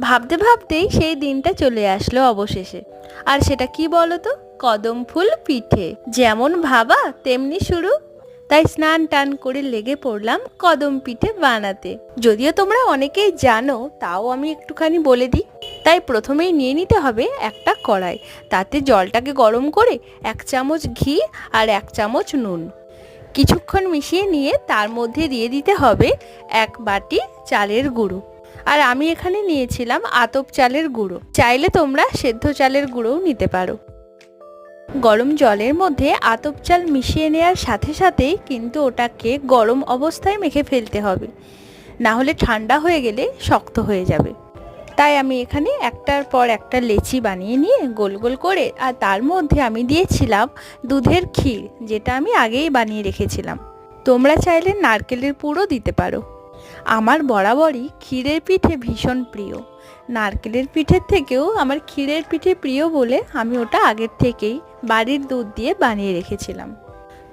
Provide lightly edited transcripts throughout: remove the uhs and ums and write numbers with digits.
ভাবতে ভাবতেই সেই দিনটা চলে আসলো অবশেষে। আর সেটা কি বলো তো, কদম ফুল পিঠে। যেমন ভাবা তেমনি শুরু। তাই স্নান টান করে লেগে পড়লাম কদম পিঠে বানাতে। যদিও তোমরা অনেকেই জানো, তাও আমি একটুখানি বলে দিই। তাই প্রথমেই নিয়ে নিতে হবে একটা কড়াই। তাতে জলটাকে গরম করে 1 চামচ ঘি আর 1 চামচ নুন কিছুক্ষণ মিশিয়ে নিয়ে তার মধ্যে দিয়ে দিতে হবে 1 বাটি চালের গুঁড়ো। আর আমি এখানে নিয়েছিলাম আতপ চালের গুঁড়ো, চাইলে তোমরা সেদ্ধ চালের গুঁড়োও নিতে পারো। গরম জলের মধ্যে আতপ চাল মিশিয়ে নেওয়ার সাথে সাথেই কিন্তু ওটাকে গরম অবস্থায় মেখে ফেলতে হবে, না হলে ঠান্ডা হয়ে গেলে শক্ত হয়ে যাবে। তাই আমি এখানে একটার পর একটা লেচি বানিয়ে নিয়ে গোল গোল করে, আর তার মধ্যে আমি দিয়েছিলাম দুধের ক্ষীর, যেটা আমি আগেই বানিয়ে রেখেছিলাম। তোমরা চাইলে নারকেলের পুরও দিতে পারো। আমার বরাবরই ক্ষীরের পিঠে ভীষণ প্রিয়। নারকেলের পিঠের থেকেও আমার ক্ষীরের পিঠে প্রিয় বলে আমি ওটা আগের থেকেই বাড়ির দুধ দিয়ে বানিয়ে রেখেছিলাম।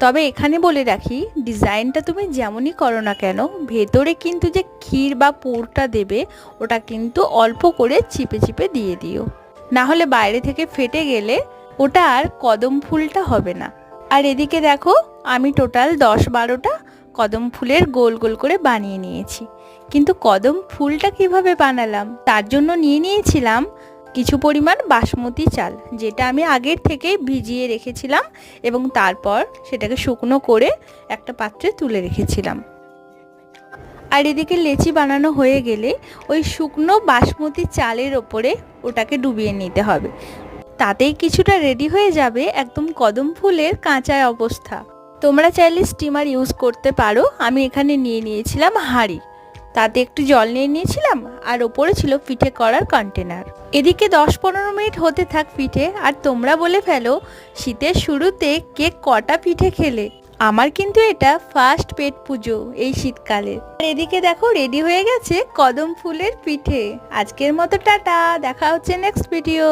তবে এখানে বলে রাখি, ডিজাইনটা তুমি যেমনই করো না কেন, ভেতরে কিন্তু যে ক্ষীর বা পুরটা দেবে ওটা কিন্তু অল্প করে চিপে চিপে দিয়ে দিও, না হলে বাইরে থেকে ফেটে গেলে ওটা আর কদম ফুলটা হবে না। আর এদিকে দেখো, আমি টোটাল 10-12টা কদম ফুলের গোল গোল করে বানিয়ে নিয়েছি। কিন্তু কদম ফুলটা কিভাবে বানালাম, তার জন্য নিয়ে নিয়েছিলাম কিছু পরিমাণ বাসমতি চাল, যেটা আমি আগের থেকেই ভিজিয়ে রেখেছিলাম এবং তারপর সেটাকে শুকনো করে একটা পাত্রে তুলে রেখেছিলাম। আর এদিকে লেচি বানানো হয়ে গেলে ওই শুকনো বাসমতি চালের ওপরে ওটাকে ডুবিয়ে নিতে হবে। তাতেই কিছুটা রেডি হয়ে যাবে একদম কদম ফুলের কাঁচা অবস্থা। তোমরা চাইলে স্টিমার ইউজ করতে পারো। আমি এখানে নিয়ে নিয়েছিলাম হাঁড়ি, তাতে একটু জল নিয়ে নিয়েছিলাম, আর ওপরে ছিল পিঠে করার কন্টেনার। এদিকে 10-15 মিনিট হতে থাক পিঠে। আর তোমরা বলে ফেলো, শীতের শুরুতে কে কটা পিঠে খেলে? আমার কিন্তু এটা ফার্স্ট পেট পুজো এই শীতকালে। আর এদিকে দেখো, রেডি হয়ে গেছে কদম ফুলের পিঠে। আজকের মতো টাটা, দেখা হচ্ছে নেক্সট ভিডিও।